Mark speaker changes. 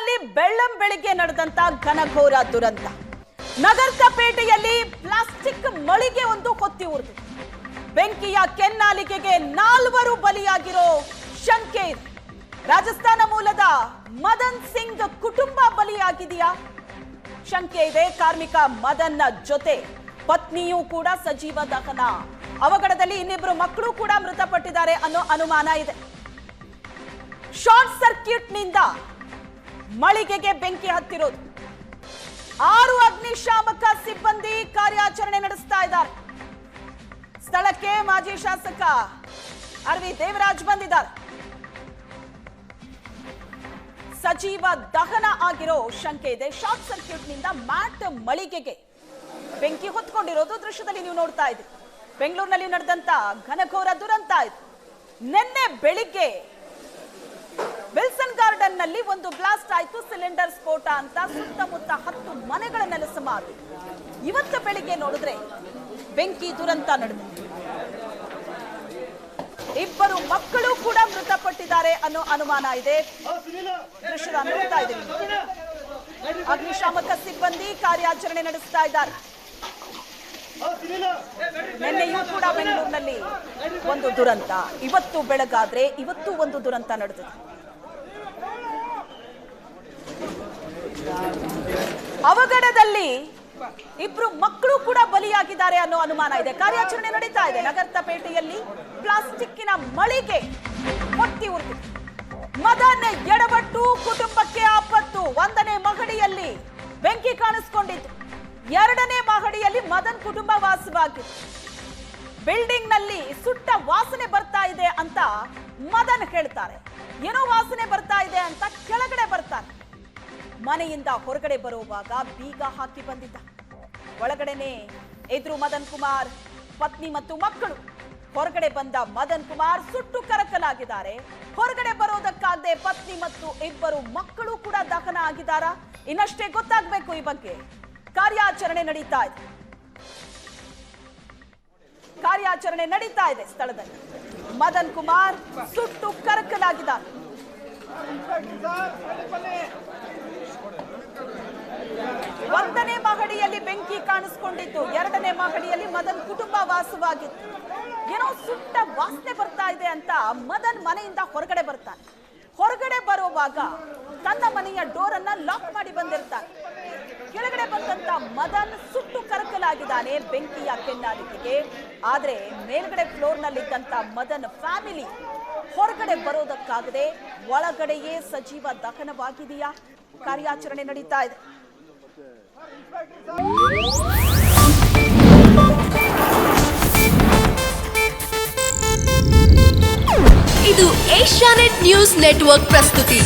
Speaker 1: ಬೆಂಗಳೂರಿನಲ್ಲಿ ಬೆಳ್ಳಂಬೆಳಿಗ್ಗೆ ನಡೆದಂತ ಘನಘೋರ ದುರಂತ. ನಗರದ ಪೇಟೆಯಲ್ಲಿ ಪ್ಲಾಸ್ಟಿಕ್ ಮಳಿಗೆ ಒಂದು ಹೊತ್ತಿ ಉರಿದಿದೆ. ಬೆಂಕಿಯ ಕೆನ್ನಾಲಿಗೆಗೆ 4 ಬಲಿಯಾಗಿರೋ ಶಂಕೆ ಇದೆ. ರಾಜಸ್ಥಾನ ಮೂಲದ ಮದನ್ ಸಿಂಗ್ ಕುಟುಂಬ ಬಲಿಯಾಗಿದೆಯಾ ಶಂಕೆ ಇದೆ. ಕಾರ್ಮಿಕ ಮದನ್ ಜೊತೆ ಪತ್ನಿಯೂ ಕೂಡ ಸಜೀವ ದಹನ. ಅವಘಡದಲ್ಲಿ ಇನ್ನಿಬ್ಬರು ಮಕ್ಕಳು ಕೂಡ ಮೃತಪಟ್ಟಿದ್ದಾರೆ ಅನ್ನೋ ಅನುಮಾನ ಇದೆ. ಶಾರ್ಟ್ ಸರ್ಕ್ಯೂಟ್ ನಿಂದ ಮಳಿಗೆಗೆ ಬೆಂಕಿ ಹತ್ತಿರೋದು. 6 ಅಗ್ನಿಶಾಮಕ ಸಿಬ್ಬಂದಿ ಕಾರ್ಯಾಚರಣೆ ನಡೆಸ್ತಾ ಇದ್ದಾರೆ. ಸ್ಥಳಕ್ಕೆ ಮಾಜಿ ಶಾಸಕ ಆರ್.ವಿ. ದೇವರಾಜ್ ಬಂದಿದ್ದಾರೆ. ಸಜೀವ ದಹನ ಆಗಿರೋ ಶಂಕೆ ಇದೆ. ಶಾರ್ಟ್ ಸರ್ಕ್ಯೂಟ್ ನಿಂದ ಮ್ಯಾಟ್ ಮಳಿಗೆಗೆ ಬೆಂಕಿ ಹೊತ್ಕೊಂಡಿರೋದು ದೃಶ್ಯದಲ್ಲಿ ನೀವು ನೋಡ್ತಾ ಇದ್ದೀರಿ. ಬೆಂಗಳೂರಿನಲ್ಲಿ ನಡೆದಂತ ಘನಘೋರ ದುರಂತ ಇದು. ನಿನ್ನೆ ಬೆಳಿಗ್ಗೆ ವಿಲ್ಸನ್ ಗಾರ್ಡನ್ ನಲ್ಲಿ ಒಂದು ಬ್ಲಾಸ್ಟ್ ಆಯ್ತು. ಸಿಲಿಂಡರ್ ಸ್ಫೋಟ ಅಂತ ಸುತ್ತಮುತ್ತ 10 ಮನೆಗಳ ನೆಲಸಮಾರು. ಇವತ್ತು ಬೆಳಿಗ್ಗೆ ನೋಡಿದ್ರೆ ಬೆಂಕಿ ದುರಂತ ನಡೆದಿದೆ. 2 ಮಕ್ಕಳು ಕೂಡ ಮೃತಪಟ್ಟಿದ್ದಾರೆ ಅನ್ನೋ ಅನುಮಾನ ಇದೆ. ದೃಶ್ಯದ ನೋಡ್ತಾ ಇದ್ದೀವಿ. ಅಗ್ನಿಶಾಮಕ ಸಿಬ್ಬಂದಿ ಕಾರ್ಯಾಚರಣೆ ನಡೆಸ್ತಾ ಇದ್ದಾರೆ. ನಿನ್ನೆಯೂ ಕೂಡ ಬೆಂಗಳೂರಿನಲ್ಲಿ ಒಂದು ದುರಂತ, ಇವತ್ತು ಬೆಳಗಾದ್ರೆ ಇವತ್ತು ಒಂದು ದುರಂತ ನಡೆದಿದೆ. ಅವಘಡದಲ್ಲಿ 2 ಮಕ್ಕಳು ಕೂಡ ಬಲಿಯಾಗಿದ್ದಾರೆ ಅನ್ನೋ ಅನುಮಾನ ಇದೆ. ಕಾರ್ಯಾಚರಣೆ ನಡೀತಾ ಇದೆ. ನಗರದ ಪೇಟೆಯಲ್ಲಿ ಪ್ಲಾಸ್ಟಿಕ್ಕಿನ ಮಳಿಗೆ ಹೊತ್ತಿ ಉರಿದಿದೆ. ಮದನ್ ಎಡವಟ್ಟು ಕುಟುಂಬಕ್ಕೆ ಆಪತ್ತು. 1ನೇ ಮಹಡಿಯಲ್ಲಿ ಬೆಂಕಿ ಕಾಣಿಸಿಕೊಂಡಿತ್ತು. 2ನೇ ಮಹಡಿಯಲ್ಲಿ ಮದನ್ ಕುಟುಂಬ ವಾಸವಾಗಿತ್ತು. ಬಿಲ್ಡಿಂಗ್ ನಲ್ಲಿ ಸುಟ್ಟ ವಾಸನೆ ಬರ್ತಾ ಇದೆ ಅಂತ ಮದನ್ ಹೇಳ್ತಾರೆ. ಏನೋ ವಾಸನೆ ಬರ್ತಾ ಇದೆ ಅಂತ ಕೆಳಗಡೆ ಬರ್ತಾರೆ. ಮನೆಯಿಂದ ಹೊರಗಡೆ ಬರುವಾಗ ಬೀಗ ಹಾಕಿ ಬಂದಿದ್ದ. ಒಳಗಡೆನೆ ಎದುರು ಮದನ್ ಕುಮಾರ್, ಪತ್ನಿ ಮತ್ತು ಮಕ್ಕಳು. ಹೊರಗಡೆ ಬಂದ ಮದನ್ ಕುಮಾರ್ ಸುಟ್ಟು ಕರಕಲಾಗಿದ್ದಾರೆ. ಹೊರಗಡೆ ಬರೋದಕ್ಕಾಗದೆ ಪತ್ನಿ ಮತ್ತು 2 ಮಕ್ಕಳು ಕೂಡ ದಹನ ಆಗಿದ್ದಾರಾ? ಇನ್ನಷ್ಟೇ ಗೊತ್ತಾಗಬೇಕು ಈ ಬಗ್ಗೆ. ಕಾರ್ಯಾಚರಣೆ ನಡೀತಾ ಇದೆ. ಕಾರ್ಯಾಚರಣೆ ನಡೀತಾ ಇದೆ ಸ್ಥಳದಲ್ಲಿ. ಮದನ್ ಕುಮಾರ್ ಸುಟ್ಟು ಕರಕಲಾಗಿದ್ದಾರೆ. 1ನೇ ಮಹಡಿಯಲ್ಲಿ ಬೆಂಕಿ ಕಾಣಿಸಿಕೊಂಡಿತ್ತು. 2ನೇ ಮಹಡಿಯಲ್ಲಿ ಮದನ್ ಕುಟುಂಬ ವಾಸವಾಗಿತ್ತು. ಏನೋ ಸುಟ್ಟ ವಾಸನೆ ಬರ್ತಾ ಇದೆ ಅಂತ ಮದನ್ ಮನೆಯಿಂದ ಹೊರಗಡೆ ಬರ್ತಾನೆ. ಹೊರಗಡೆ ಬರುವಾಗ ತನ್ನ ಮನೆಯ ಡೋರ್ ಅನ್ನ ಲಾಕ್ ಮಾಡಿ ಬಂದಿರ್ತಾನೆ. ಕೆಳಗಡೆ ಬಂದಂತ ಮದನ್ ಸುಟ್ಟು ಕರಕಲಾಗಿದ್ದಾನೆ ಬೆಂಕಿಯ ಕೆನ್ನಾಲಿಗೆಗೆ. ಆದ್ರೆ ಮೇಲ್ಗಡೆ ಫ್ಲೋರ್ ನಲ್ಲಿದ್ದಂತ ಮದನ್ ಫ್ಯಾಮಿಲಿ ಹೊರಗಡೆ ಬರೋದಕ್ಕಾಗದೆ ಒಳಗಡೆಯೇ ಸಜೀವ ದಹನವಾಗಿದೆಯಾ? ಕಾರ್ಯಾಚರಣೆ ನಡೀತಾ ಇದೆ.
Speaker 2: ಇದು ಏಷ್ಯಾನೆಟ್ ನ್ಯೂಸ್ ನೆಟ್ವರ್ಕ್ ಪ್ರಸ್ತುತಿ.